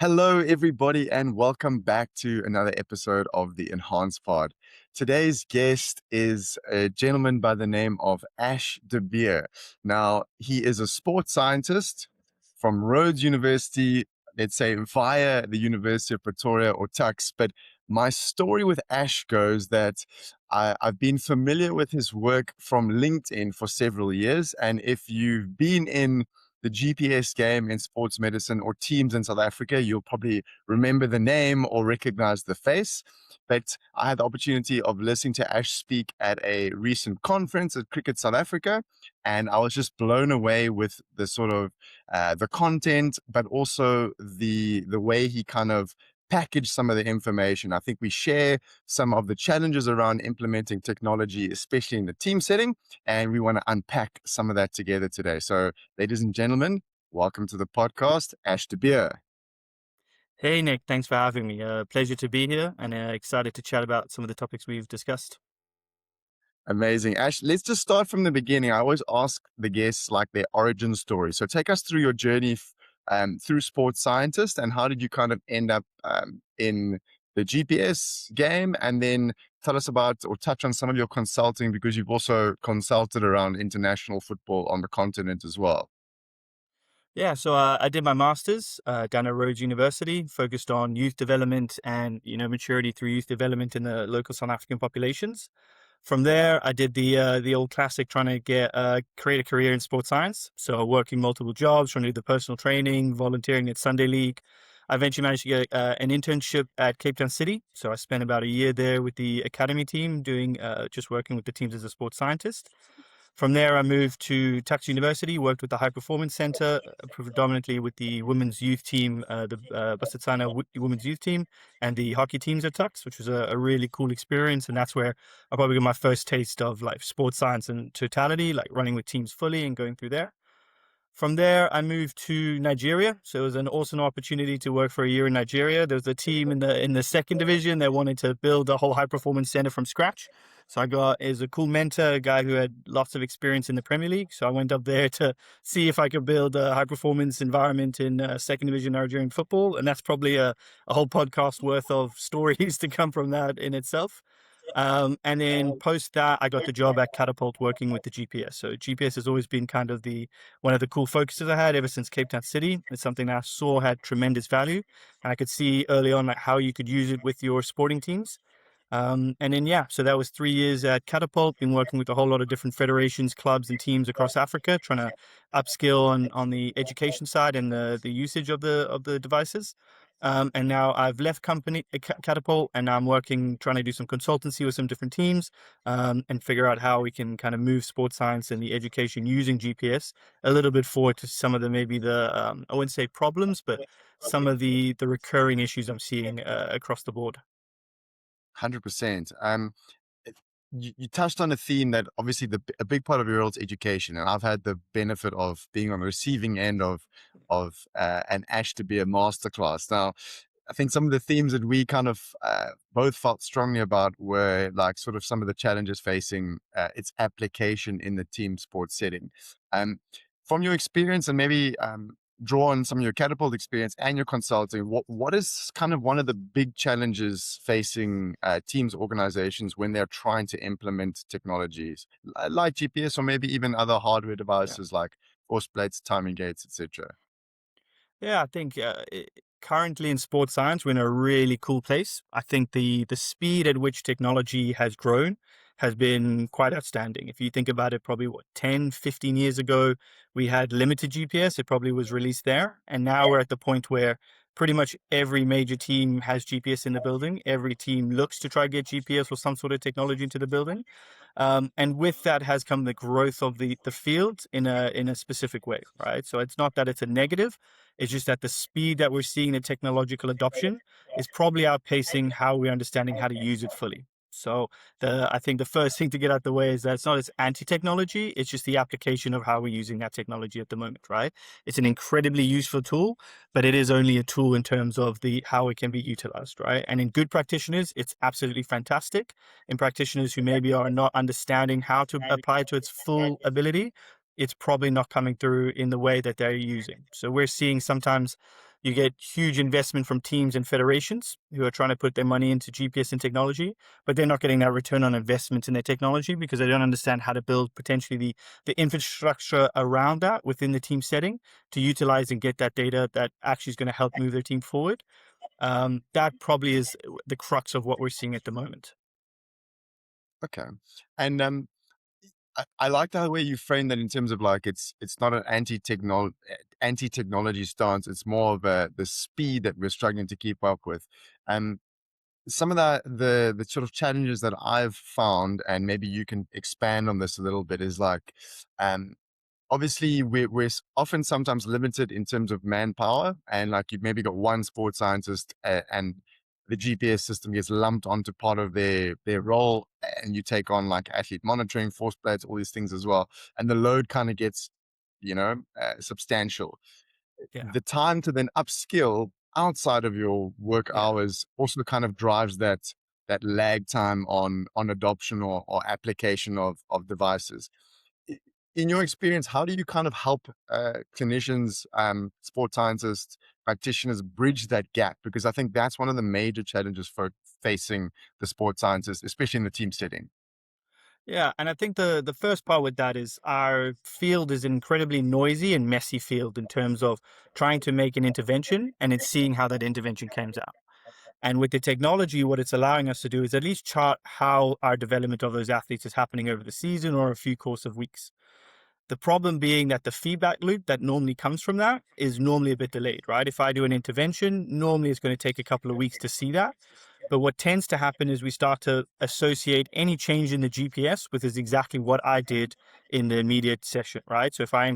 Hello, everybody, and welcome back to another episode of the Enhanced Pod. Today's guest is a gentleman by the name of Ash De Beer. Now, he is a sports scientist from Rhodes University, let's say via the University of Pretoria or Tux. But my story with Ash goes that I've been familiar with his work from LinkedIn for several years. And if you've been in the GPS game in sports medicine or teams in South Africa, you'll probably remember the name or recognize the face. But I had the opportunity of listening to Ash speak at a recent conference at Cricket South Africa, and I was just blown away with the sort of the content, but also the way he kind of packaged some of the information. I think we share some of the challenges around implementing technology, especially in the team setting, and we want to unpack some of that together today. So ladies and gentlemen, welcome to the podcast, Ash De Beer. Hey Nick, thanks for having me. Pleasure to be here and excited to chat about some of the topics we've discussed. Amazing. Ash, let's just start from the beginning. I always ask the guests like their origin story. So take us through your journey through sports scientist, and how did you kind of end up in the GPS game, and then tell us about or touch on some of your consulting, because you've also consulted around international football on the continent as well. Yeah, so I did my master's down at Rhodes University, focused on youth development and maturity through youth development in the local South African populations. From there, I did the old classic, trying to get create a career in sports science. So working multiple jobs, trying to do the personal training, volunteering at Sunday League. I eventually managed to get an internship at Cape Town City. So I spent about a year there with the academy team, doing just working with the teams as a sports scientist. From there, I moved to Tux University, worked with the High Performance Center, predominantly with the women's youth team, the Basetsana women's youth team, and the hockey teams at Tux, which was a really cool experience. And that's where I probably got my first taste of like sports science in totality, like running with teams fully and going through there. From there, I moved to Nigeria. So it was an awesome opportunity to work for a year in Nigeria. There was a team in the second division that wanted to build a whole high performance center from scratch. So I got is a cool mentor, a guy who had lots of experience in the Premier League. So I went up there to see if I could build a high performance environment in second division Nigerian football, and that's probably a whole podcast worth of stories to come from that in itself. And then post that, I got the job at Catapult working with the GPS. So GPS has always been kind of the one of the cool focuses I had ever since Cape Town City. It's something that I saw had tremendous value, and I could see early on like how you could use it with your sporting teams. And then yeah, so that was 3 years at Catapult. Been working with a whole lot of different federations, clubs, and teams across Africa, trying to upskill on the education side and the usage of the devices. And now I've left company Catapult, and now I'm working trying to do some consultancy with some different teams, and figure out how we can kind of move sports science and the education using GPS a little bit forward to some of the maybe the I wouldn't say problems, but some of the recurring issues I'm seeing across the board. 100%. You touched on a theme that obviously a big part of your role is education, and I've had the benefit of being on the receiving end of an Ash To Be a masterclass. Now, I think some of the themes that we kind of both felt strongly about were like sort of some of the challenges facing its application in the team sports setting. Um, from your experience, and maybe draw on some of your Catapult experience and your consulting, what is kind of one of the big challenges facing teams, organizations when they're trying to implement technologies like GPS or maybe even other hardware devices like force plates, timing gates, etc. Yeah, I think currently in sports science, we're in a really cool place. I think the speed at which technology has grown has been quite outstanding. If you think about it, probably what, 10, 15 years ago, we had limited GPS. It probably was released there. And now we're at the point where pretty much every major team has GPS in the building. Every team looks to try to get GPS or some sort of technology into the building. And with that has come the growth of the field in a specific way, right? So it's not that it's a negative. It's just that the speed that we're seeing the technological adoption is probably outpacing how we're understanding how to use it fully. So I think the first thing to get out the way is that it's not as anti-technology, it's just the application of how we're using that technology at the moment, right? It's an incredibly useful tool, but it is only a tool in terms of the how it can be utilized, right? And in good practitioners, it's absolutely fantastic. In practitioners who maybe are not understanding how to apply it to its full ability, it's probably not coming through in the way that they're using. So we're seeing sometimes You get huge investment from teams and federations who are trying to put their money into GPS and technology, but they're not getting that return on investment in their technology because they don't understand how to build potentially the infrastructure around that within the team setting to utilize and get that data that actually is going to help move their team forward. That probably is the crux of what we're seeing at the moment. Okay. And I like the way you frame that in terms of like it's not an anti-technology stance. It's more of the speed that we're struggling to keep up with. Um, some of the sort of challenges that I've found, and maybe you can expand on this a little bit, is like um, obviously we're often sometimes limited in terms of manpower, and like you've maybe got one sports scientist, and the GPS system gets lumped onto part of their role, and you take on like athlete monitoring, force plates, all these things as well, and the load kind of gets substantial. Yeah, The time to then upskill outside of your work yeah. hours also kind of drives that lag time on adoption or application of devices. I- In your experience, how do you kind of help clinicians, sports scientists, practitioners bridge that gap? Because I think that's one of the major challenges for facing the sports scientists, especially in the team setting. Yeah, and I think the first part with that is our field is an incredibly noisy and messy field in terms of trying to make an intervention and then seeing how that intervention comes out. And with the technology, what it's allowing us to do is at least chart how our development of those athletes is happening over the season or a few course of weeks. The problem being that the feedback loop that normally comes from that is normally a bit delayed, right? If I do an intervention, normally it's going to take a couple of weeks to see that. But what tends to happen is we start to associate any change in the GPS with is exactly what I did in the immediate session, right? So if I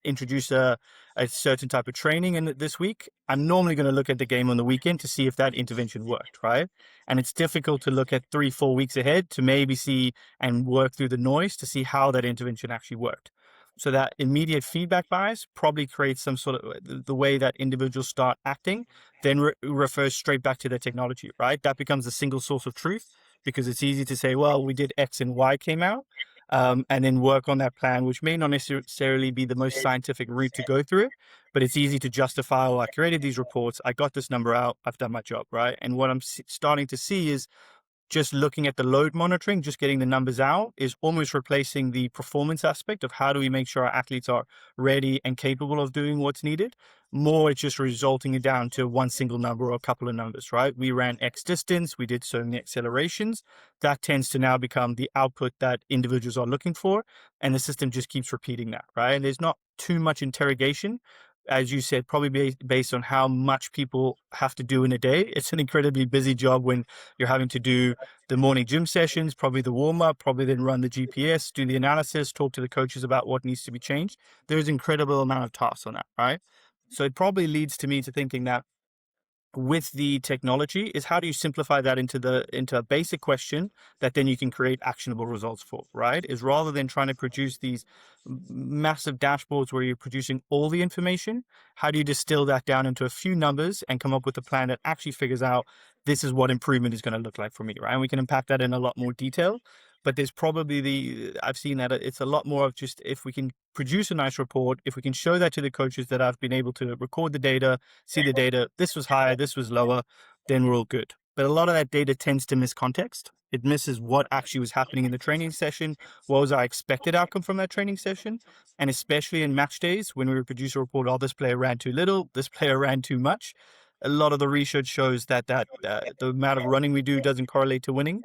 introduce a certain type of training in this week, I'm normally going to look at the game on the weekend to see if that intervention worked, right? And it's difficult to look at 3, 4 weeks ahead to maybe see and work through the noise to see how that intervention actually worked. So that immediate feedback bias probably creates some sort of the way that individuals start acting then refers straight back to the technology, right? That becomes a single source of truth because it's easy to say, well, we did X and Y came out, and then work on that plan, which may not necessarily be the most scientific route to go through it, but it's easy to justify, oh, I created these reports, I got this number out, I've done my job, right? And what I'm starting to see is just looking at the load monitoring, just getting the numbers out is almost replacing the performance aspect of how do we make sure our athletes are ready and capable of doing what's needed. More, it's just resulting it down to one single number or a couple of numbers, right? We ran X distance, we did so many accelerations. That tends to now become the output that individuals are looking for. And the system just keeps repeating that, right? And there's not too much interrogation. As you said, probably based on how much people have to do in a day. It's an incredibly busy job when you're having to do the morning gym sessions, probably the warm up, probably then run the GPS, do the analysis, talk to the coaches about what needs to be changed. There's incredible amount of tasks on that, right? So it probably leads to me to thinking that with the technology is how do you simplify that into a basic question that then you can create actionable results for, right? Is rather than trying to produce these massive dashboards where you're producing all the information, how do you distill that down into a few numbers and come up with a plan that actually figures out this is what improvement is going to look like for me, right? And we can unpack that in a lot more detail, but there's probably I've seen that it's a lot more of just if we can produce a nice report, if we can show that to the coaches that I've been able to record the data, see the data, this was higher, this was lower, then we're all good. But a lot of that data tends to miss context. It misses what actually was happening in the training session. What was our expected outcome from that training session? And especially in match days, when we produce a report, oh, this player ran too little, this player ran too much. A lot of the research shows that the amount of running we do doesn't correlate to winning.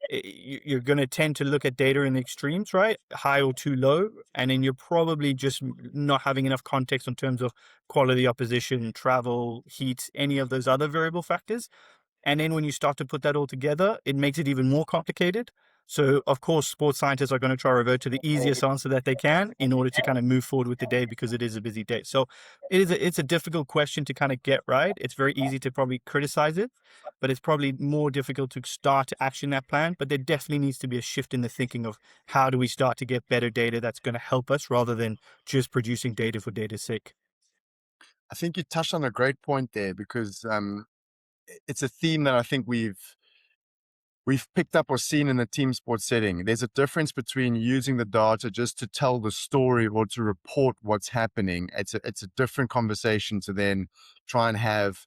You're going to tend to look at data in the extremes, right? High or too low. And then you're probably just not having enough context in terms of quality opposition, travel, heat, any of those other variable factors. And then when you start to put that all together, it makes it even more complicated. So, of course, sports scientists are going to try to revert to the easiest answer that they can in order to kind of move forward with the day because it is a busy day. So, it's a difficult question to kind of get right. It's very easy to probably criticize it, but it's probably more difficult to start to action that plan. But there definitely needs to be a shift in the thinking of how do we start to get better data that's going to help us rather than just producing data for data's sake. I think you touched on a great point there because it's a theme that I think we've picked up or seen in the team sports setting, there's a difference between using the data just to tell the story or to report what's happening. It's a different conversation to then try and have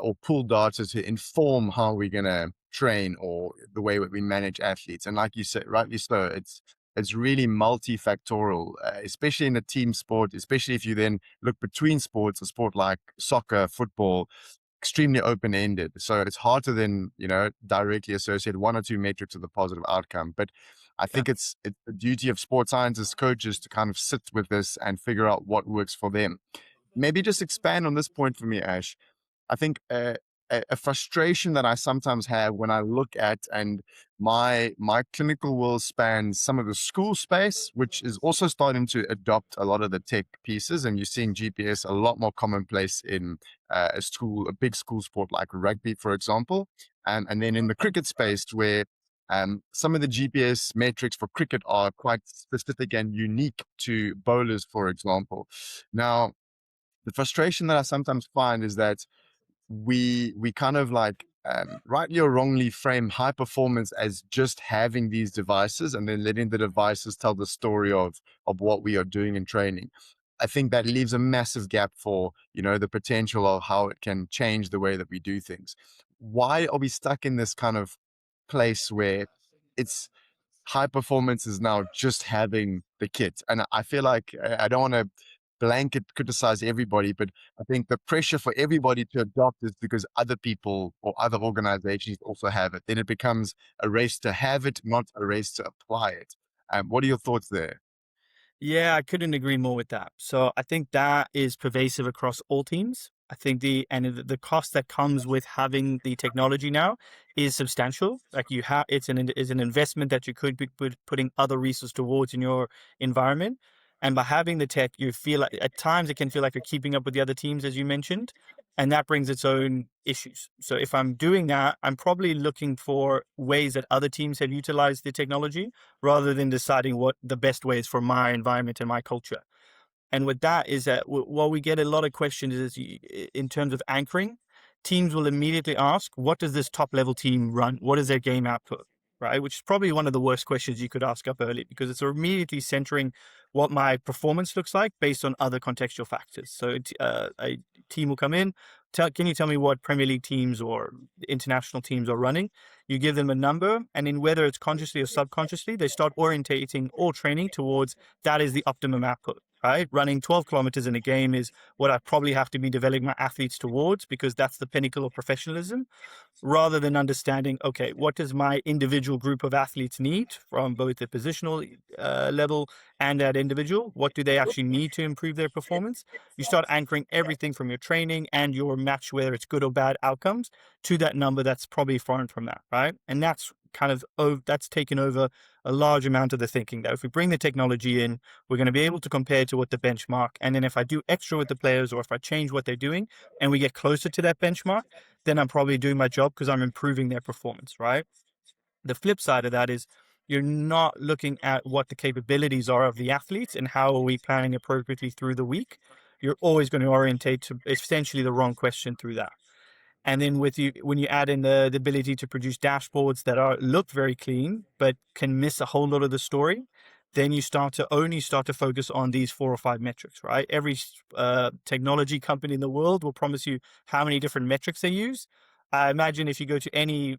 or pull data to inform how we're going to train or the way that we manage athletes. And like you said, rightly so, it's really multifactorial, especially in a team sport, especially if you then look between sports, a sport like soccer, football, extremely open-ended. So it's hard to then, directly associate one or two metrics with a positive outcome. But I Yeah. think it's the duty of sports scientists, coaches to kind of sit with this and figure out what works for them. Maybe just expand on this point for me, Ash. I think a frustration that I sometimes have when I look at, and my clinical world spans some of the school space, which is also starting to adopt a lot of the tech pieces, and you're seeing GPS a lot more commonplace in a big school sport like rugby, for example, and then in the cricket space where some of the GPS metrics for cricket are quite specific and unique to bowlers, for example. Now, the frustration that I sometimes find is that we kind of like rightly or wrongly frame high performance as just having these devices and then letting the devices tell the story of what we are doing in training. I think that leaves a massive gap for the potential of how it can change the way that we do things. Why are we stuck in this kind of place where it's high performance is now just having the kit? And I feel like I don't want to blanket criticize everybody, but I think the pressure for everybody to adopt is because other people or other organizations also have it. Then it becomes a race to have it, not a race to apply it. What are your thoughts there? Yeah, I couldn't agree more with that. So I think that is pervasive across all teams. I think the cost that comes with having the technology now is substantial. Like it's an investment that you could be putting other resources towards in your environment. And by having the tech, you feel like at times it can feel like you're keeping up with the other teams, as you mentioned, and that brings its own issues. So if I'm doing that, I'm probably looking for ways that other teams have utilized the technology rather than deciding what the best way is for my environment and my culture. And with that is that while we get a lot of questions is in terms of anchoring, teams will immediately ask, what does this top level team run? What is their game output? Right, which is probably one of the worst questions you could ask up early because it's immediately centering what my performance looks like based on other contextual factors. So a team will come in, can you tell me what Premier League teams or international teams are running? You give them a number, and in whether it's consciously or subconsciously, they start orientating all training towards that is the optimum output. Right, running 12 kilometers in a game is what I probably have to be developing my athletes towards because that's the pinnacle of professionalism rather than understanding, okay, what does my individual group of athletes need from both the positional level and that individual? What do they actually need to improve their performance? You start anchoring everything from your training and your match, whether it's good or bad outcomes, to that number that's probably foreign from that, right? And that's that's taken over a large amount of the thinking that if we bring the technology in, we're going to be able to compare to what the benchmark. And then if I do extra with the players or if I change what they're doing and we get closer to that benchmark, then I'm probably doing my job because I'm improving their performance, right? The flip side of that is you're not looking at what the capabilities are of the athletes and how are we planning appropriately through the week. You're always going to orientate to essentially the wrong question through that. And then when you add in the ability to produce dashboards that look very clean, but can miss a whole lot of the story, then you start to focus on these 4 or 5 metrics, right? Every technology company in the world will promise you how many different metrics they use. I imagine if you go to any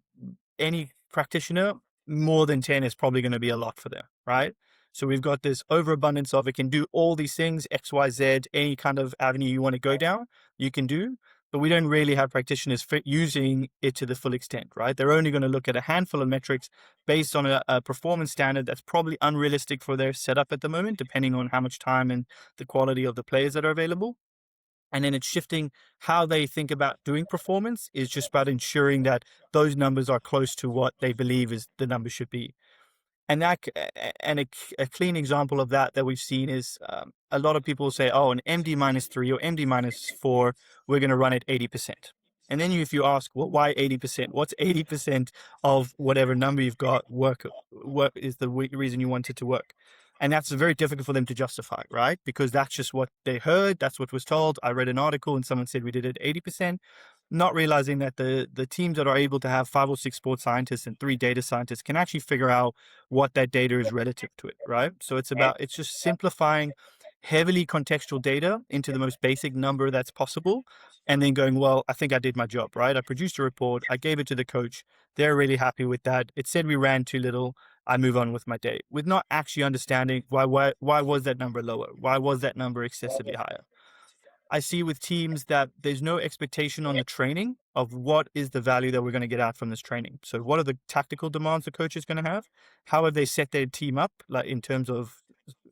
practitioner, more than 10 is probably going to be a lot for them, right? So we've got this overabundance of it can do all these things, X, Y, Z, any kind of avenue you want to go down, you can do, but we don't really have practitioners using it to the full extent, right? They're only going to look at a handful of metrics based on a performance standard that's probably unrealistic for their setup at the moment, depending on how much time and the quality of the players that are available. And then it's shifting how they think about doing performance is just about ensuring that those numbers are close to what they believe is the number should be. And a clean example of that we've seen is a lot of people say, oh, an MD -3 or MD -4, we're going to run at 80%. And then if you ask, well, why 80%? What's 80% of whatever number you've got work is the reason you want it to work? And that's very difficult for them to justify, right? Because that's just what they heard. That's what was told. I read an article and someone said we did it 80%. not realizing that the teams that are able to have 5 or 6 sports scientists and 3 data scientists can actually figure out what that data is relative to it, right? So it's just simplifying heavily contextual data into the most basic number that's possible, and then going, well, I think I did my job, right? I produced a report, I gave it to the coach, they're really happy with that. It said we ran too little, I move on with my day, with not actually understanding why was that number lower? Why was that number excessively higher? I see with teams that there's no expectation on the training of what is the value that we're going to get out from this training. So what are the tactical demands the coach is going to have? How have they set their team up, like in terms of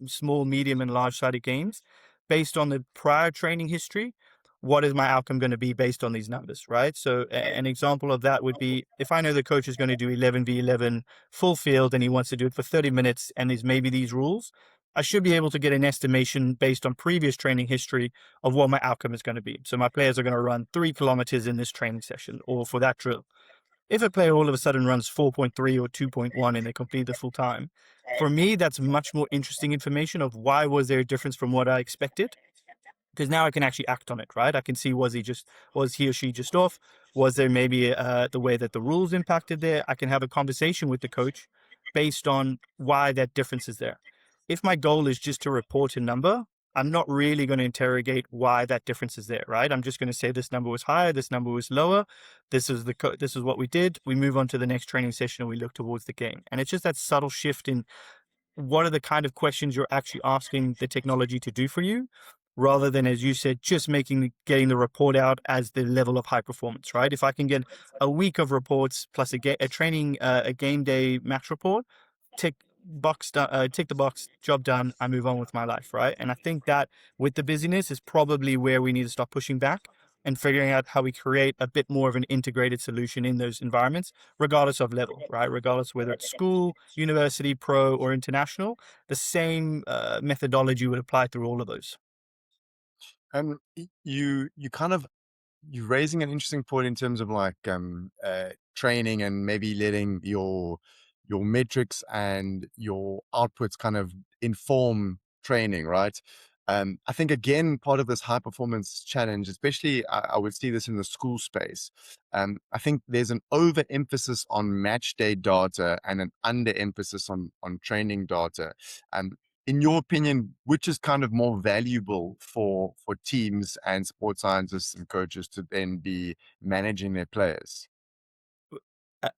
small, medium, and large-sided games, based on the prior training history? What is my outcome going to be based on these numbers, right? So an example of that would be if I know the coach is going to do 11v11 full field and he wants to do it for 30 minutes and there's maybe these rules, I should be able to get an estimation based on previous training history of what my outcome is going to be. So my players are going to run 3 kilometers in this training session or for that drill. If a player all of a sudden runs 4.3 or 2.1 and they complete the full time, for me, that's much more interesting information of why was there a difference from what I expected, because now I can actually act on it, right? I can see, was he or she just off? Was there maybe the way that the rules impacted there? I can have a conversation with the coach based on why that difference is there. If my goal is just to report a number, I'm not really going to interrogate why that difference is there, right? I'm just going to say this number was higher, this number was lower. This is this is what we did. We move on to the next training session and we look towards the game. And it's just that subtle shift in what are the kind of questions you're actually asking the technology to do for you, rather than, as you said, just getting the report out as the level of high performance, right? If I can get a week of reports plus a training, a game day match report, tick tick the box, job done, I move on with my life, right? And I think that with the busyness is probably where we need to start pushing back and figuring out how we create a bit more of an integrated solution in those environments, regardless of level, right? Regardless whether it's school, university, pro, or international, the same methodology would apply through all of those. You kind of you're raising an interesting point in terms of like training and maybe letting your metrics and your outputs kind of inform training, right? I think again, part of this high performance challenge, especially I would see this in the school space. I think there's an overemphasis on match day data and an underemphasis on training data. Um, in your opinion, which is kind of more valuable for teams and sports scientists and coaches to then be managing their players?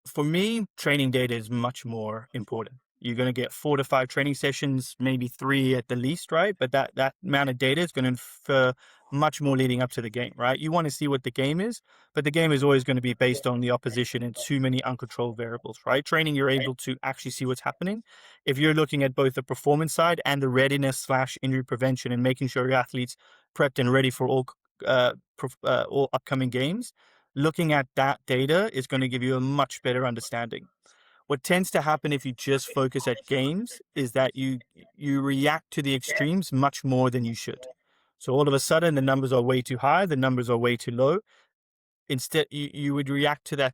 For me, training data is much more important. You're going to get 4 to 5 training sessions, maybe 3 at the least, right? But that amount of data is going to infer much more leading up to the game, right? You want to see what the game is, but the game is always going to be based on the opposition and too many uncontrolled variables, right? Training, you're able to actually see what's happening. If you're looking at both the performance side and the readiness/injury prevention and making sure your athletes prepped and ready for all upcoming games, looking at that data is going to give you a much better understanding. What tends to happen if you just focus at games is that you react to the extremes much more than you should. So all of a sudden the numbers are way too high, the numbers are way too low. Instead, you would react to that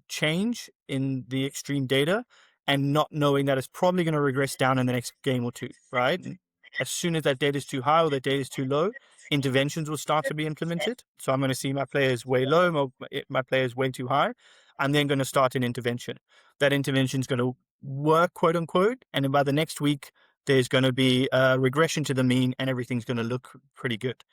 change in the extreme data and not knowing that it's probably going to regress down in the next game or two, right? And as soon as that data is too high or that data is too low, interventions will start to be implemented. So I'm going to see my players way low, my players way too high. I'm then going to start an intervention. That intervention is going to work, quote unquote, and then by the next week, there's going to be a regression to the mean and everything's going to look pretty good.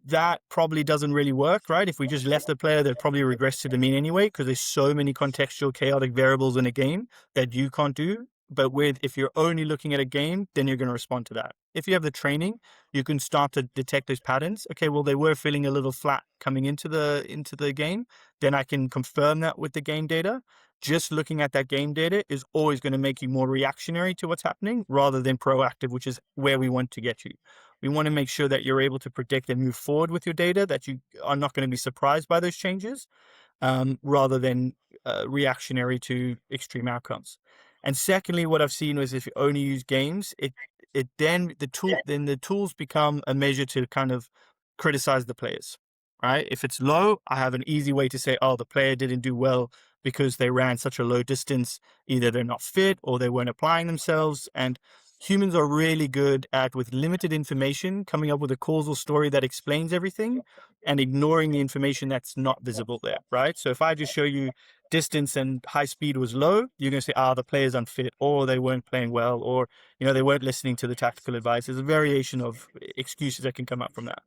That probably doesn't really work, right? If we just left the player, they'd probably regress to the mean anyway, because there's so many contextual chaotic variables in a game that you can't do. But if you're only looking at a game, then you're going to respond to that. If you have the training, you can start to detect those patterns. Okay, well, they were feeling a little flat coming into the game. Then I can confirm that with the game data. Just looking at that game data is always going to make you more reactionary to what's happening rather than proactive, which is where we want to get you. We want to make sure that you're able to predict and move forward with your data, that you are not going to be surprised by those changes, rather than reactionary to extreme outcomes. And secondly, what I've seen was if you only use games, then the tools become a measure to kind of criticize the players, right? If it's low, I have an easy way to say, oh, the player didn't do well because they ran such a low distance. Either they're not fit or they weren't applying themselves. And humans are really good at, with limited information, coming up with a causal story that explains everything and ignoring the information that's not visible there, right? So if I just show you distance and high speed was low, you're going to say, the player's unfit, or they weren't playing well, or, they weren't listening to the tactical advice. There's a variation of excuses that can come up from that.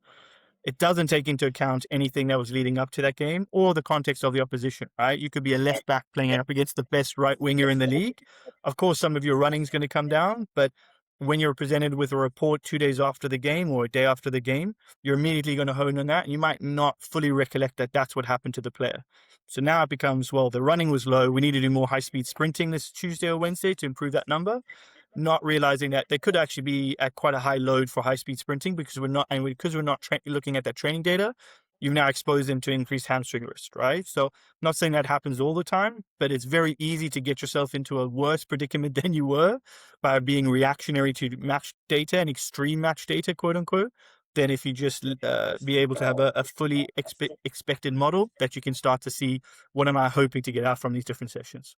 It doesn't take into account anything that was leading up to that game or the context of the opposition, right? You could be a left back playing up against the best right winger in the league. Of course, some of your running is going to come down, but when you're presented with a report 2 days after the game or a day after the game, you're immediately going to hone on that. And you might not fully recollect that that's what happened to the player. So now it becomes, well, the running was low. We need to do more high speed sprinting this Tuesday or Wednesday to improve that number, not realizing that they could actually be at quite a high load for high speed sprinting because we're not looking at that training data. You've now exposed them to increased hamstring risk, right? So I'm not saying that happens all the time, but it's very easy to get yourself into a worse predicament than you were by being reactionary to match data and extreme match data, quote unquote, than if you just be able to have a fully expected model that you can start to see, what am I hoping to get out from these different sessions?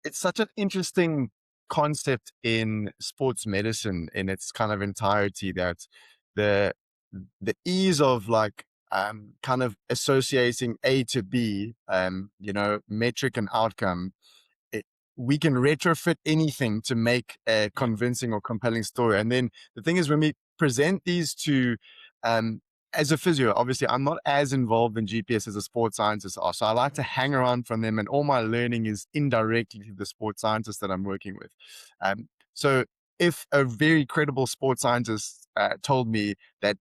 It's such an interesting concept in sports medicine in its kind of entirety, that the the ease of like kind of associating A to B, metric and outcome. it, we can retrofit anything to make a Yeah, convincing or compelling story. And then the thing is, when we present these to, um, as a physio, obviously, I'm not as involved in GPS as a sports scientist are. So I like to hang around from them, and all my learning is indirectly to the sports scientists that I'm working with. So if a very credible sports scientist told me that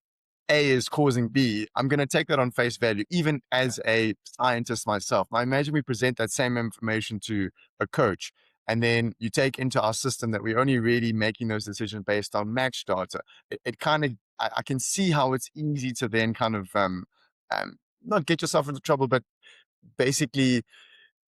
A is causing B, I'm going to take that on face value, even yeah, as a scientist myself. Now, imagine we present that same information to a coach, and then you take into our system that we're only really making those decisions based on match data. It kind of, I can see how it's easy to then kind of not get yourself into trouble, but basically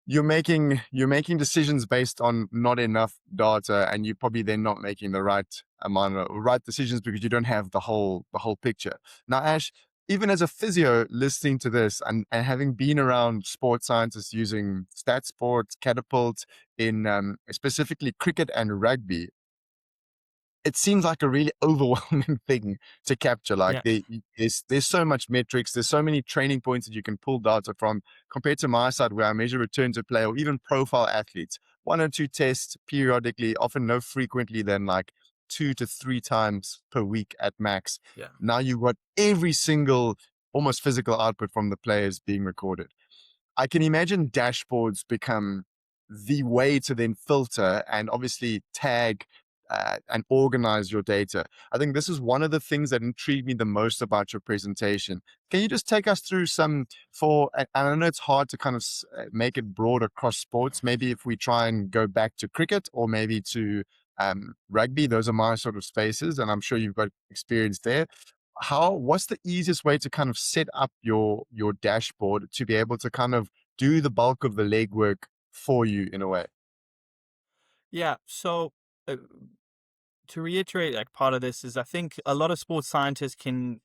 you're making decisions based on not enough data, and you're probably then not making the right amount of right decisions because you don't have the whole picture. Now, Ash, even as a physio listening to this, and having been around sports scientists using stat sports, Catapult in specifically cricket and rugby, it seems like a really overwhelming thing to capture. Like yeah, there's so much metrics, there's so many training points that you can pull data from, compared to my side where I measure return to play or even profile athletes. One or two tests periodically, often no frequently than like 2 to 3 times per week at max. yeah. Now you've got every single almost physical output from the players being recorded. I can imagine dashboards become the way to then filter and obviously tag and organize your data. I think this is one of the things that intrigued me the most about your presentation. Can you just take us through some and I know it's hard to kind of make it broad across sports. Maybe if we try and go back to cricket or maybe to rugby, those are my sort of spaces, and I'm sure you've got experience there. What's the easiest way to kind of set up your dashboard to be able to kind of do the bulk of the legwork for you in a way? Yeah. So, uh, to reiterate, like, part of this is, I think a lot of sports scientists can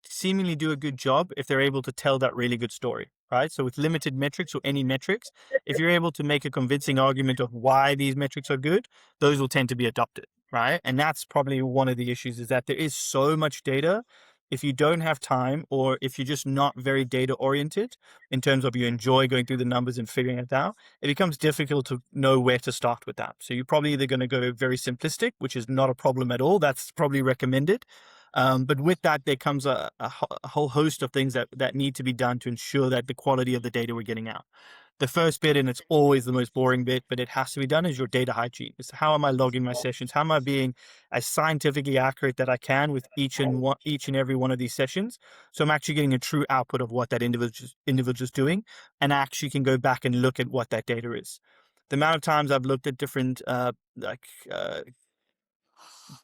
seemingly do a good job if they're able to tell that really good story, right? So with limited metrics or any metrics, if you're able to make a convincing argument of why these metrics are good, those will tend to be adopted, right? And that's probably one of the issues, is that there is so much data. If you don't have time, or if you're just not very data oriented in terms of you enjoy going through the numbers and figuring it out, it becomes difficult to know where to start with that. So you're probably either going to go very simplistic, which is not a problem at all. That's probably recommended. But with that, there comes a whole host of things that need to be done to ensure that the quality of the data we're getting out. The first bit, and it's always the most boring bit, but it has to be done, is your data hygiene. It's how am I logging my sessions? How am I being as scientifically accurate that I can with each and every one of these sessions? So I'm actually getting a true output of what that individual's doing, and I actually can go back and look at what that data is. The amount of times I've looked at different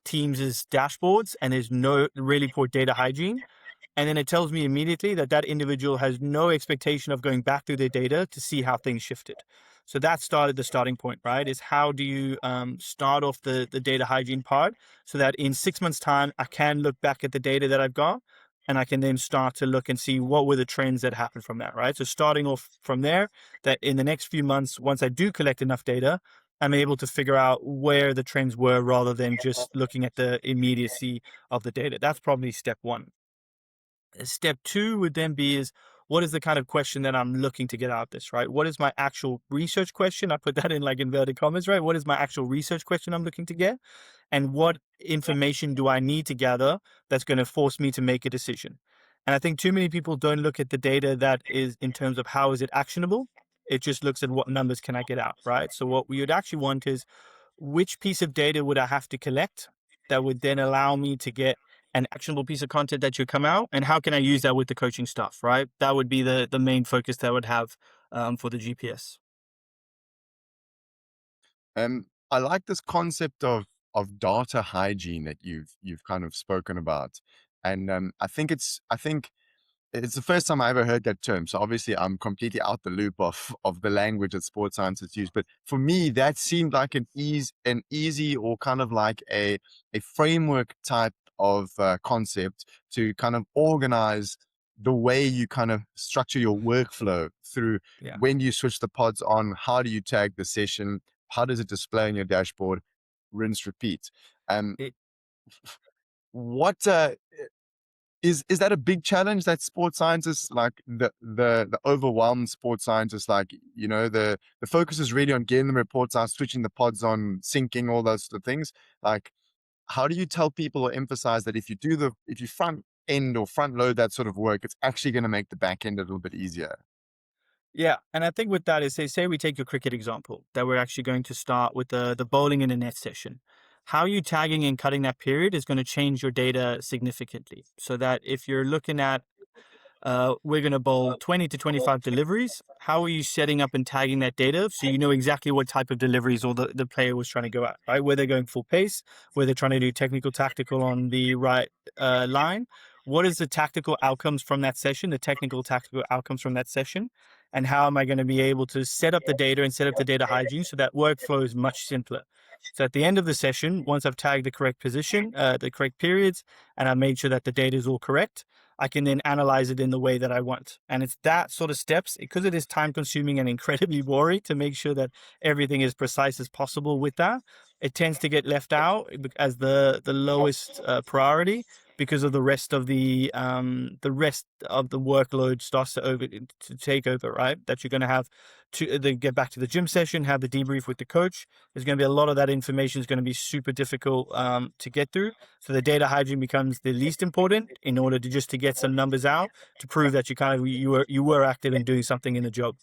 teams' dashboards, and there's no really poor data hygiene. And then it tells me immediately that that individual has no expectation of going back through their data to see how things shifted. So that started the starting point, right? Is how do you start off the data hygiene part, so that in 6 months' time, I can look back at the data that I've got, and I can then start to look and see what were the trends that happened from that, right? So starting off from there, that in the next few months, once I do collect enough data, I'm able to figure out where the trends were rather than just looking at the immediacy of the data. That's probably step one. Step two would then be is what is the kind of question that I'm looking to get out of this, right? What is my actual research question? I put that in like inverted commas, right? What is my actual research question I'm looking to get? And what information do I need to gather that's going to force me to make a decision? And I think too many people don't look at the data that is in terms of how is it actionable. It just looks at what numbers can I get out, right? So what we would actually want is which piece of data would I have to collect that would then allow me to get an actionable piece of content that should come out, and how can I use that with the coaching stuff, right? That would be the main focus that I would have for the GPS. I like this concept of data hygiene that you've kind of spoken about, and I think it's the first time I ever heard that term. So obviously, I'm completely out the loop of the language that sports scientists use. But for me, that seemed like an easy or kind of like a framework type of concept to kind of organize the way you kind of structure your workflow through Yeah. when you switch the pods on. How do you tag the session? How does it display on your dashboard? Rinse, repeat. Um, It, what is that a big challenge that sports scientists like the overwhelmed sports scientists like the focus is really on getting the reports out, switching the pods on, syncing all those sort of things. Like, how do you tell people or emphasize that if you front end or front load that sort of work, it's actually going to make the back end a little bit easier? yeah, and I think with that is say we take your cricket example that we're actually going to start with the bowling in a net session. How you tagging and cutting that period is going to change your data significantly. So that if you're looking at we're going to bowl 20 to 25 deliveries. How are you setting up and tagging that data so you know exactly what type of deliveries or the player was trying to go at, right? Where they're going full pace, where they're trying to do technical tactical on the right line. What is the tactical outcomes from that session, the technical tactical outcomes from that session? And how am I going to be able to set up the data and set up the data hygiene so that workflow is much simpler? So at the end of the session, once I've tagged the correct position, the correct periods, and I've made sure that the data is all correct, I can then analyze it in the way that I want. And it's that sort of steps, because it is time consuming and incredibly boring to make sure that everything is precise as possible with that. It tends to get left out as the lowest priority because of the rest of the workload starts to take over, right? That you're going to have to then get back to the gym session, have the debrief with the coach. There's going to be a lot of that information is going to be super difficult to get through. So the data hygiene becomes the least important in order to just to get some numbers out to prove that you were active and doing something in the job.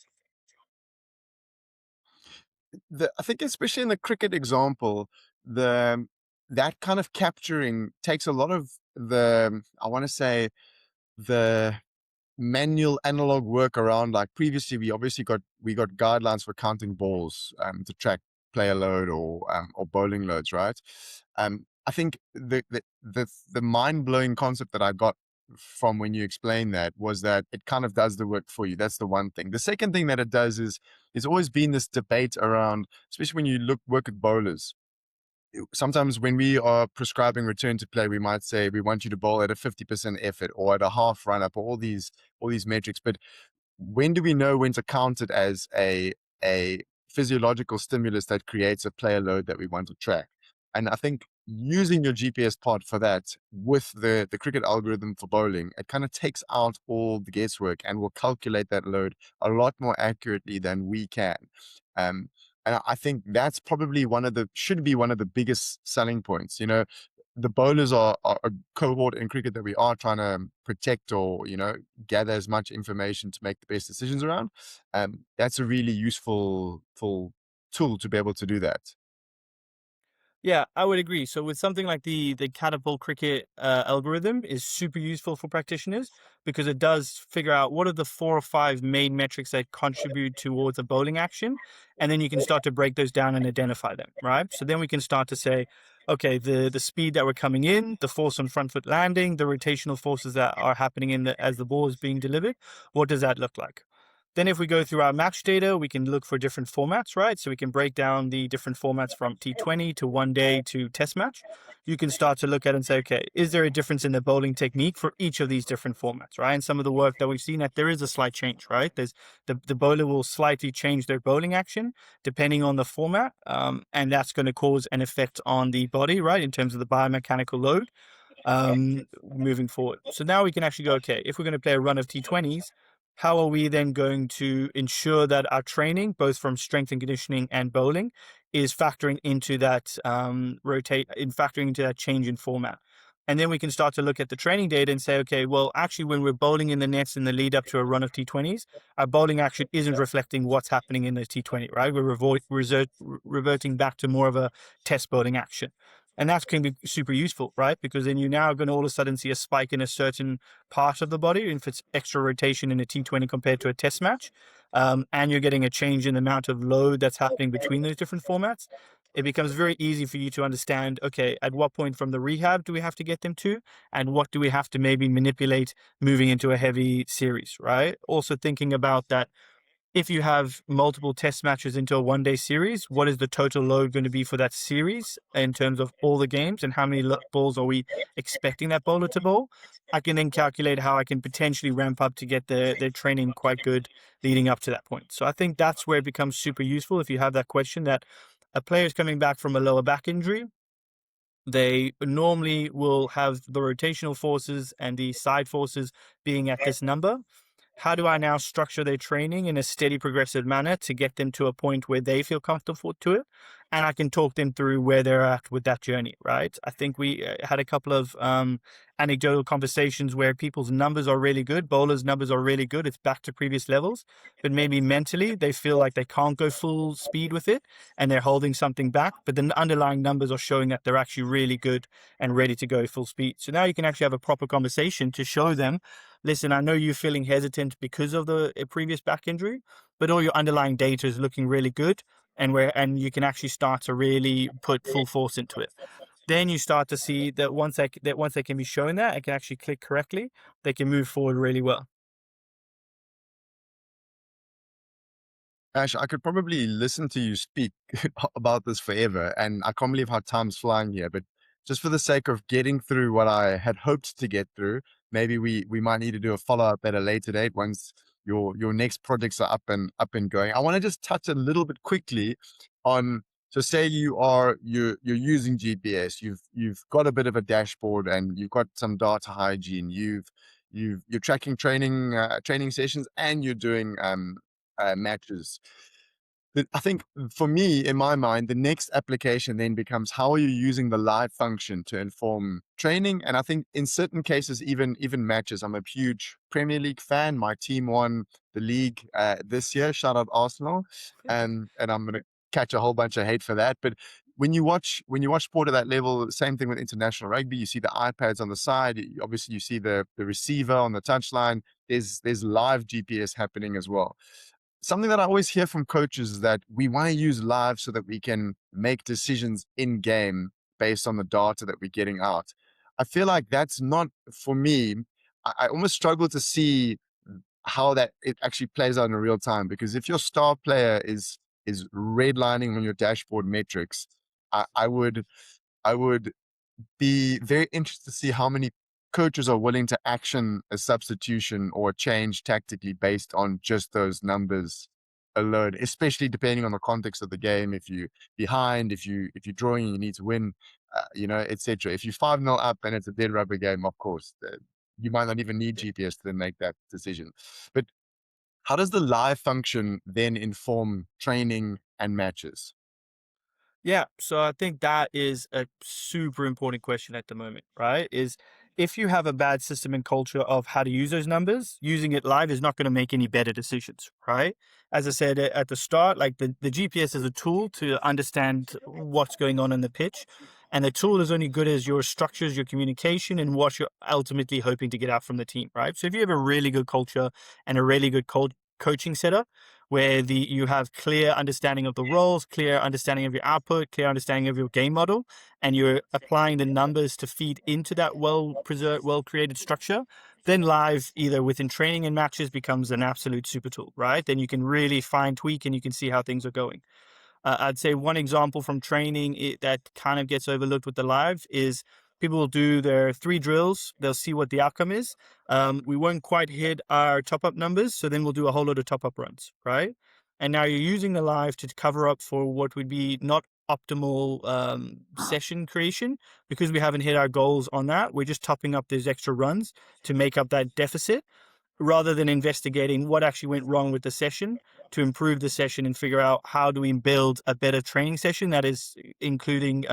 I think especially in the cricket example, the that kind of capturing takes a lot of I want to say the manual analog work around. Like previously we obviously got guidelines for counting balls to track player load or bowling loads, right? I think the mind-blowing concept that I got from when you explained that was that it kind of does the work for you. That's the one thing. The second thing that it does is there's always been this debate around, especially when you work at bowlers. Sometimes when we are prescribing return to play, we might say we want you to bowl at a 50% effort or at a half run up, or all these metrics. But when do we know when to count it as a physiological stimulus that creates a player load that we want to track? And I think using your GPS pod for that with the cricket algorithm for bowling, it kind of takes out all the guesswork and will calculate that load a lot more accurately than we can. Um, and I think that's probably should be one of the biggest selling points. The bowlers are a cohort in cricket that we are trying to protect or, gather as much information to make the best decisions around. That's a really useful full tool to be able to do that. Yeah, I would agree. So with something like the Catapult cricket algorithm is super useful for practitioners because it does figure out what are the 4 or 5 main metrics that contribute towards a bowling action, and then you can start to break those down and identify them, right? So then we can start to say, okay, the speed that we're coming in, the force on front foot landing, the rotational forces that are happening as the ball is being delivered, what does that look like? Then if we go through our match data, we can look for different formats, right? So we can break down the different formats from T20 to one day to test match. You can start to look at and say, okay, is there a difference in the bowling technique for each of these different formats, right? And some of the work that we've seen that there is a slight change, right? There's the bowler will slightly change their bowling action depending on the format. And that's going to cause an effect on the body, right? In terms of the biomechanical load moving forward. So now we can actually go, okay, if we're going to play a run of T20s, how are we then going to ensure that our training, both from strength and conditioning and bowling, is factoring into that factoring into that change in format? And then we can start to look at the training data and say, okay, well, actually, when we're bowling in the nets in the lead up to a run of T20s, our bowling action isn't reflecting what's happening in the T20, right? We're reverting back to more of a test bowling action. And that can be super useful, right? Because then you're now going to all of a sudden see a spike in a certain part of the body, if it's extra rotation in a T20 compared to a test match, and you're getting a change in the amount of load that's happening between those different formats. It becomes very easy for you to understand, okay, at what point from the rehab do we have to get them to, and what do we have to maybe manipulate moving into a heavy series, right? Also thinking about that, if you have multiple test matches into a one-day series, what is the total load going to be for that series in terms of all the games, and how many balls are we expecting that bowler to bowl? I can then calculate how I can potentially ramp up to get their training quite good leading up to that point. So I think that's where it becomes super useful if you have that question that a player is coming back from a lower back injury. They normally will have the rotational forces and the side forces being at this number. How do I now structure their training in a steady, progressive manner to get them to a point where they feel comfortable to it? And I can talk them through where they're at with that journey, right? I think we had a couple of anecdotal conversations where people's numbers are really good, bowlers' numbers are really good. It's back to previous levels, but maybe mentally they feel like they can't go full speed with it and they're holding something back. But the underlying numbers are showing that they're actually really good and ready to go full speed. So now you can actually have a proper conversation to show them, listen, I know you're feeling hesitant because of the previous back injury, but all your underlying data is looking really good, and you can actually start to really put full force into it. Then you start to see that once they can be shown that it can actually click correctly, they can move forward really well. Ash, I could probably listen to you speak about this forever, and I can't believe how time's flying here. But just for the sake of getting through what I had hoped to get through, maybe we might need to do a follow up at a later date once your next projects are up and going. I want to just touch a little bit quickly on. So, say you're using GPS, you've got a bit of a dashboard, and you've got some data hygiene. You're tracking training sessions, and you're doing matches. I think for me, in my mind, the next application then becomes how are you using the live function to inform training? And I think in certain cases, even matches. I'm a huge Premier League fan. My team won the league this year. Shout out Arsenal, and I'm gonna catch a whole bunch of hate for that. But when you watch sport at that level, same thing with international rugby. You see the iPads on the side. Obviously, you see the receiver on the touchline. There's live GPS happening as well. Something that I always hear from coaches is that we want to use live so that we can make decisions in game based on the data that we're getting out. I feel like that's not for me. I almost struggle to see how that it actually plays out in real time, because if your star player is redlining on your dashboard metrics, I would be very interested to see how many coaches are willing to action a substitution or a change tactically based on just those numbers alone, especially depending on the context of the game. If you're behind, if you're drawing, you need to win, etc. If you're 5-0 up and it's a dead rubber game, of course, you might not even need GPS to then make that decision. But how does the live function then inform training and matches? Yeah, so I think that is a super important question at the moment, right? Is if you have a bad system and culture of how to use those numbers, using it live is not going to make any better decisions, right? As I said at the start, like the GPS is a tool to understand what's going on in the pitch. And the tool is only good as your structures, your communication, and what you're ultimately hoping to get out from the team, right? So if you have a really good culture and a really good coaching setup, where you have clear understanding of the roles, clear understanding of your output, clear understanding of your game model, and you're applying the numbers to feed into that well-preserved, well-created structure, then live, either within training and matches, becomes an absolute super tool, right? Then you can really fine tweak and you can see how things are going. I'd say one example from training that kind of gets overlooked with the live is people will do their 3 drills. They'll see what the outcome is. We won't quite hit our top up numbers, so then we'll do a whole lot of top up runs, right? And now you're using the live to cover up for what would be not optimal session creation because we haven't hit our goals on that. We're just topping up those extra runs to make up that deficit rather than investigating what actually went wrong with the session to improve the session and figure out how do we build a better training session that is including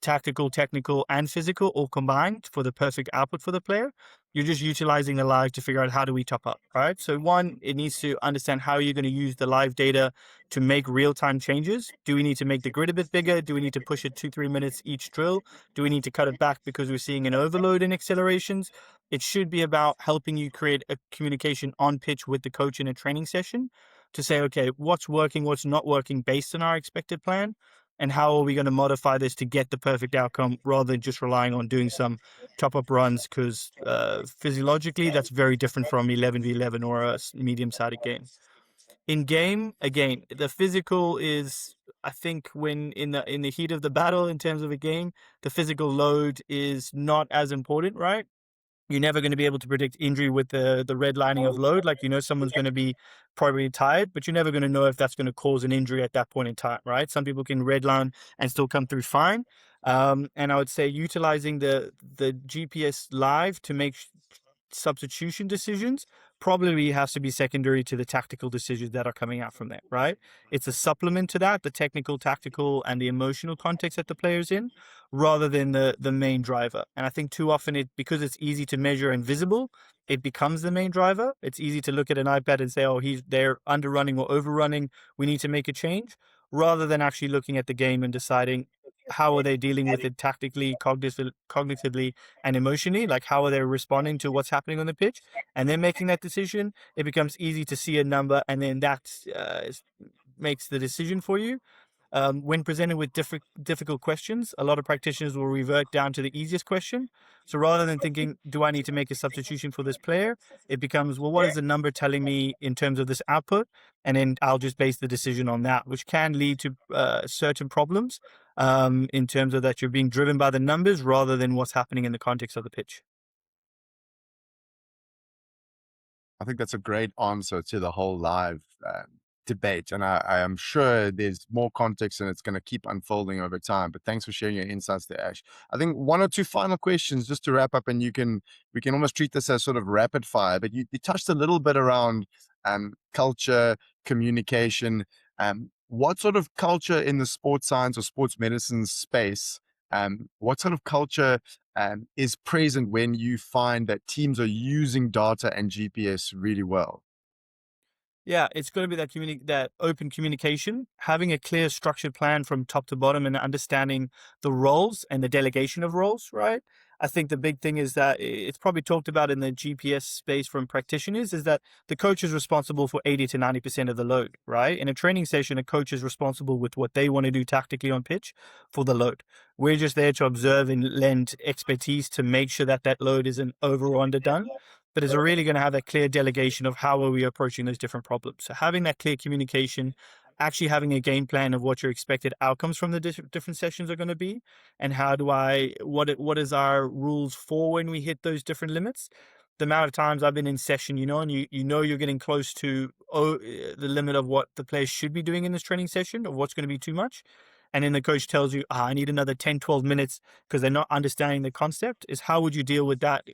tactical, technical, and physical all combined for the perfect output for the player. You're just utilizing the live to figure out how do we top up, right? So one, it needs to understand how you're going to use the live data to make real-time changes. Do we need to make the grid a bit bigger? Do we need to push it 2-3 minutes each drill? Do we need to cut it back because we're seeing an overload in accelerations? It should be about helping you create a communication on pitch with the coach in a training session to say, okay, what's working, what's not working based on our expected plan, and how are we going to modify this to get the perfect outcome rather than just relying on doing some top up runs because physiologically that's very different from 11v11 or a medium-sided game. In game, again, the physical is, I think, when in the heat of the battle in terms of a game, the physical load is not as important, right? You're never going to be able to predict injury with the redlining of load. Like, someone's going to be probably tired, but you're never going to know if that's going to cause an injury at that point in time, right? Some people can redline and still come through fine. And I would say utilizing the GPS live to make substitution decisions probably has to be secondary to the tactical decisions that are coming out from there, right? It's a supplement to that, the technical, tactical, and the emotional context that the player's in, rather than the main driver. And I think too often because it's easy to measure and visible, it becomes the main driver. It's easy to look at an iPad and say, oh, they're underrunning or overrunning, we need to make a change, rather than actually looking at the game and deciding how are they dealing with it tactically, cognitively, and emotionally. Like, how are they responding to what's happening on the pitch, and then making that decision. It becomes easy to see a number, and then that makes the decision for you. When presented with difficult questions, a lot of practitioners will revert down to the easiest question. So rather than thinking, do I need to make a substitution for this player? It becomes, well, what is the number telling me in terms of this output? And then I'll just base the decision on that, which can lead to certain problems in terms of that you're being driven by the numbers rather than what's happening in the context of the pitch. I think that's a great answer to the whole live debate. And I am sure there's more context and it's going to keep unfolding over time. But thanks for sharing your insights there, Ash. I think one or two final questions just to wrap up, and we can almost treat this as sort of rapid fire. But you touched a little bit around culture, communication. What sort of culture in the sports science or sports medicine space? What sort of culture is present when you find that teams are using data and GPS really well? Yeah, it's going to be that open communication, having a clear structured plan from top to bottom and understanding the roles and the delegation of roles, right? I think the big thing is that it's probably talked about in the GPS space from practitioners is that the coach is responsible for 80 to 90% of the load, right? In a training session, a coach is responsible with what they want to do tactically on pitch for the load. We're just there to observe and lend expertise to make sure that that load isn't over or underdone, but is really going to have a clear delegation of how are we approaching those different problems. So having that clear communication, actually having a game plan of what your expected outcomes from the different sessions are going to be, and what is our rules for when we hit those different limits. The amount of times I've been in session, and you're getting close to the limit of what the players should be doing in this training session, or what's going to be too much. And then the coach tells you, I need another 10, 12 minutes because they're not understanding the concept. Is how would you deal with that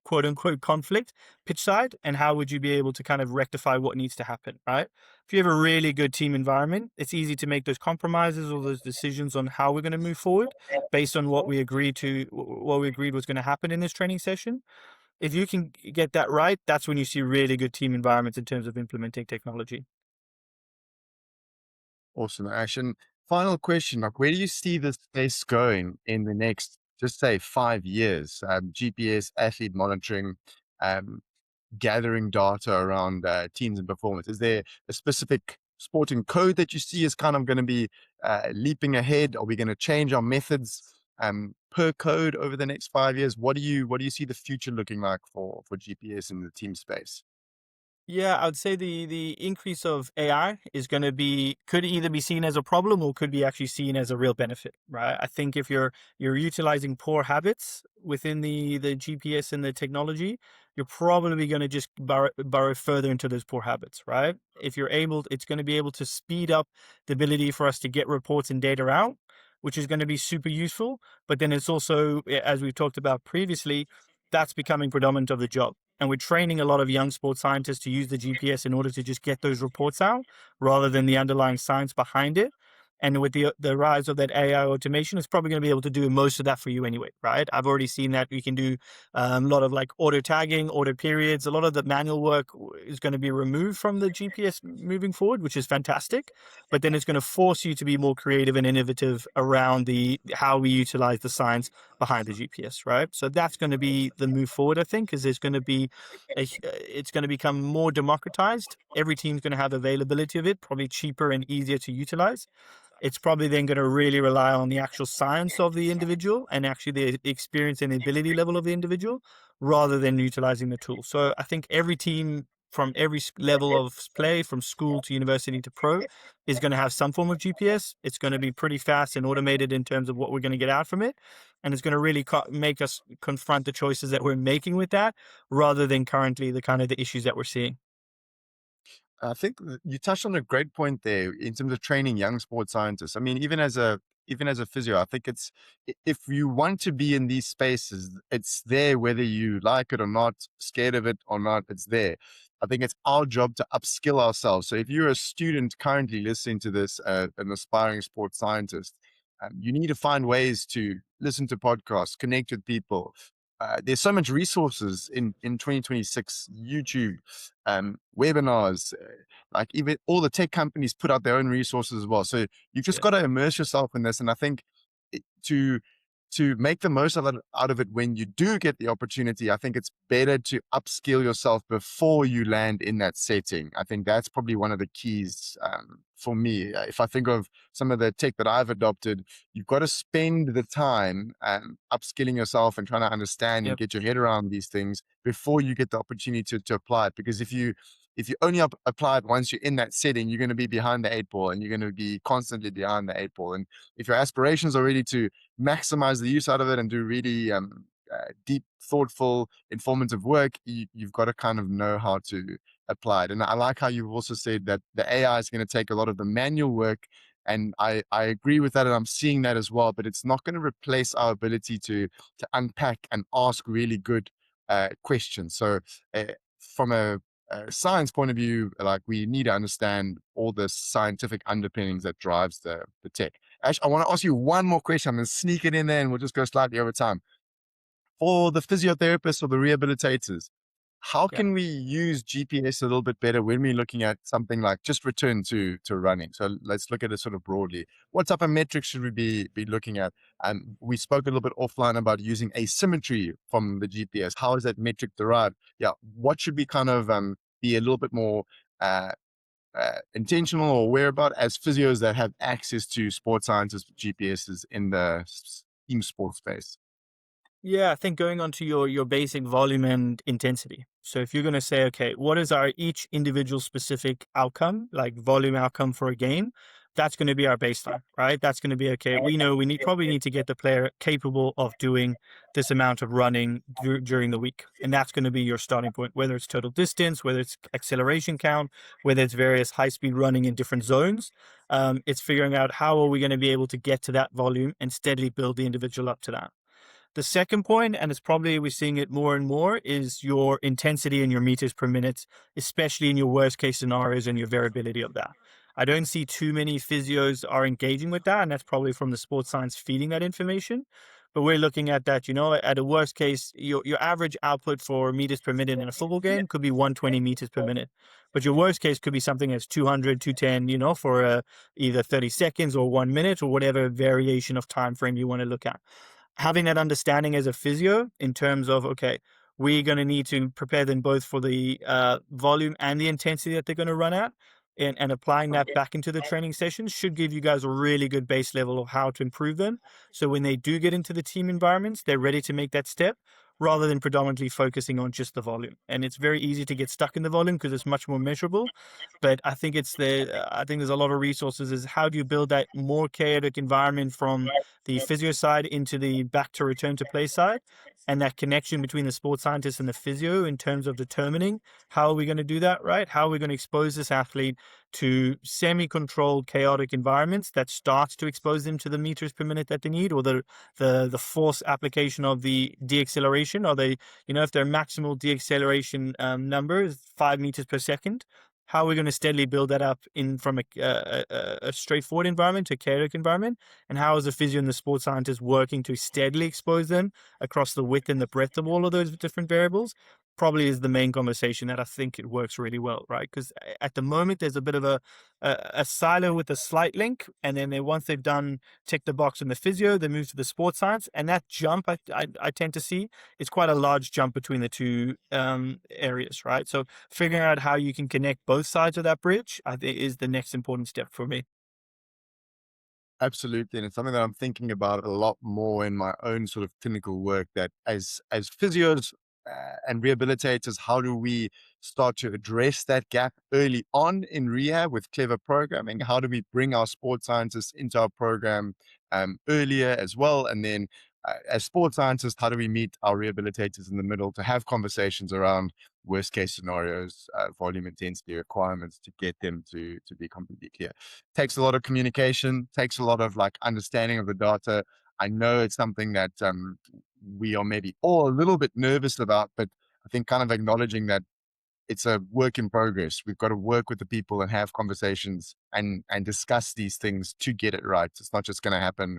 quote unquote conflict pitch side, and how would you be able to kind of rectify what needs to happen, right? If you have a really good team environment, it's easy to make those compromises or those decisions on how we're going to move forward based on what we agreed was going to happen in this training session. If you can get that right, that's when you see really good team environments in terms of implementing technology. Awesome, Ash. And final question, like, where do you see this space going in the next, just say, 5 years? GPS, athlete monitoring, um, gathering data around teams and performance. Is there a specific sporting code that you see is kind of going to be leaping ahead? Are we going to change our methods? per code over the next 5 years? What do you see the future looking like for GPS in the team space? Yeah, I would say the increase of AI is going to be could either be seen as a problem or could be actually seen as a real benefit, right? I think if you're utilizing poor habits within the GPS and the technology, you're probably going to just burrow further into those poor habits, right? If you're able, it's going to be able to speed up the ability for us to get reports and data out, which is going to be super useful. But then it's also, as we've talked about previously, that's becoming predominant of the job. And we're training a lot of young sports scientists to use the GPS in order to just get those reports out rather than the underlying science behind it. And with the rise of that AI automation, it's probably going to be able to do most of that for you anyway, right? I've already seen that we can do a lot of like auto tagging, auto periods. A lot of the manual work is going to be removed from the GPS moving forward, which is fantastic. But then it's going to force you to be more creative and innovative around the how we utilize the science behind the GPS, right? So that's going to be the move forward, I think, because there's going to be it's going to become more democratized. Every team's going to have availability of it, probably cheaper and easier to utilize. It's probably then going to really rely on the actual science of the individual and actually the experience and ability level of the individual rather than utilizing the tool. So I think every team from every level of play, from school to university to pro, is going to have some form of GPS. It's going to be pretty fast and automated in terms of what we're going to get out from it. And it's going to really make us confront the choices that we're making with that rather than currently the kind of the issues that we're seeing. I think you touched on a great point there in terms of training young sports scientists. I mean, even as a physio, I think if you want to be in these spaces, it's there whether you like it or not, scared of it or not, it's there. I think it's our job to upskill ourselves. So if you're a student currently listening to this, an aspiring sports scientist, you need to find ways to listen to podcasts, connect with people. There's so much resources in 2026, YouTube, webinars, like even all the tech companies put out their own resources as well. So you've just Yeah. got to immerse yourself in this. And I think to make the most out of it when you do get the opportunity, I think it's better to upskill yourself before you land in that setting. I think that's probably one of the keys for me. If I think of some of the tech that I've adopted, you've got to spend the time upskilling yourself and trying to understand and Yep. get your head around these things before you get the opportunity to apply it. Because if you only apply it once you're in that setting, you're going to be behind the eight ball and you're going to be constantly behind the eight ball. And if your aspirations are really to maximize the use out of it and do really deep, thoughtful, informative work, you've got to kind of know how to apply it. And I like how you've also said that the AI is going to take a lot of the manual work. And I agree with that, and I'm seeing that as well. But it's not going to replace our ability to unpack and ask really good questions. So, from a science point of view, like we need to understand all the scientific underpinnings that drives the tech. Ash, I want to ask you one more question. I'm going to sneak it in there and we'll just go slightly over time. For the physiotherapists or the rehabilitators, how Yeah. can we use GPS a little bit better when we're looking at something like just return to running? So let's look at it sort of broadly. What type of metrics should we be looking at? And we spoke a little bit offline about using asymmetry from the GPS. How is that metric derived? Yeah, what should we kind of be a little bit more uh, intentional or aware about as physios that have access to sports scientists with GPSs in the team sports space? Yeah, I think going on to your basic volume and intensity. So if you're going to say, okay, what is our each individual specific outcome, like volume outcome for a game, that's going to be our baseline, right? That's going to be okay. We know we probably need to get the player capable of doing this amount of running during the week, and that's going to be your starting point. Whether it's total distance, whether it's acceleration count, whether it's various high speed running in different zones, it's figuring out how are we going to be able to get to that volume and steadily build the individual up to that. The second point, and it's probably we're seeing it more and more, is your intensity and your meters per minute, especially in your worst case scenarios and your variability of that. I don't see too many physios are engaging with that, and that's probably from the sports science feeding that information. But we're looking at that, at a worst case, your average output for meters per minute in a football game could be 120 meters per minute. But your worst case could be something as 200, 210, for either 30 seconds or 1 minute or whatever variation of time frame you want to look at. Having that understanding as a physio in terms of, okay, we're going to need to prepare them both for the volume and the intensity that they're going to run at and applying that back into the training sessions should give you guys a really good base level of how to improve them. So when they do get into the team environments, they're ready to make that step rather than predominantly focusing on just the volume. And it's very easy to get stuck in the volume because it's much more measurable. But I think there's a lot of resources is how do you build that more chaotic environment from the physio side into the back to return to play side, and that connection between the sports scientist and the physio in terms of determining how are we going to do that, right? How are we going to expose this athlete to semi-controlled chaotic environments that starts to expose them to the meters per minute that they need, or the force application of the deacceleration? Are they, if their maximal deacceleration number is 5 meters per second, how are we going to steadily build that up in from a straightforward environment to a chaotic environment? And how is the physio and the sports scientist working to steadily expose them across the width and the breadth of all of those different variables? Probably is the main conversation that I think it works really well, right? Because at the moment there's a bit of a silo with a slight link, and then once they've done tick the box in the physio, they move to the sports science, and that jump I tend to see is quite a large jump between the two areas, right? So figuring out how you can connect both sides of that bridge, I think, is the next important step for me. Absolutely, and it's something that I'm thinking about a lot more in my own sort of clinical work. That as physios and rehabilitators, how do we start to address that gap early on in rehab with clever programming? How do we bring our sports scientists into our program earlier as well? And then, as sports scientists, how do we meet our rehabilitators in the middle to have conversations around worst case scenarios, volume intensity requirements to get them to be completely clear? Takes a lot of communication, takes a lot of like understanding of the data. I know it's something that we are maybe all a little bit nervous about, but I think kind of acknowledging that it's a work in progress. We've got to work with the people and have conversations and discuss these things to get it right. It's not just going to happen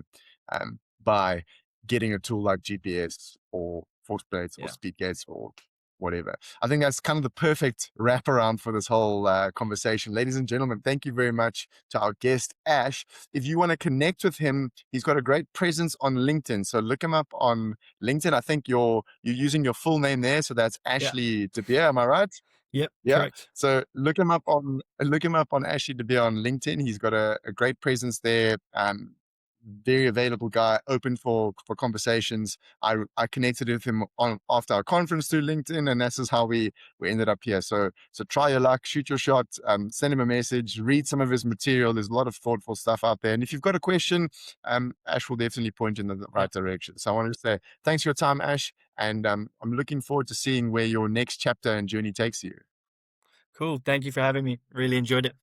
by getting a tool like GPS or force plates or Yeah. speed gates or whatever. I think that's kind of the perfect wraparound for this whole conversation. Ladies and gentlemen, thank you very much to our guest, Ash. If you want to connect with him, he's got a great presence on LinkedIn. So look him up on LinkedIn. I think you're using your full name there. So that's Yeah. Ashley De Beer. Am I right? Yep. Yeah. Correct. So look him up on Ashley De Beer on LinkedIn. He's got a great presence there. Very available guy, open for conversations. I connected with him on after our conference through LinkedIn, and this is how we ended up here. So try your luck, shoot your shot, send him a message, read some of his material. There's a lot of thoughtful stuff out there. And if you've got a question, Ash will definitely point you in the Yeah. right direction. So I wanted to say thanks for your time, Ash, and I'm looking forward to seeing where your next chapter and journey takes you. Cool. Thank you for having me. Really enjoyed it.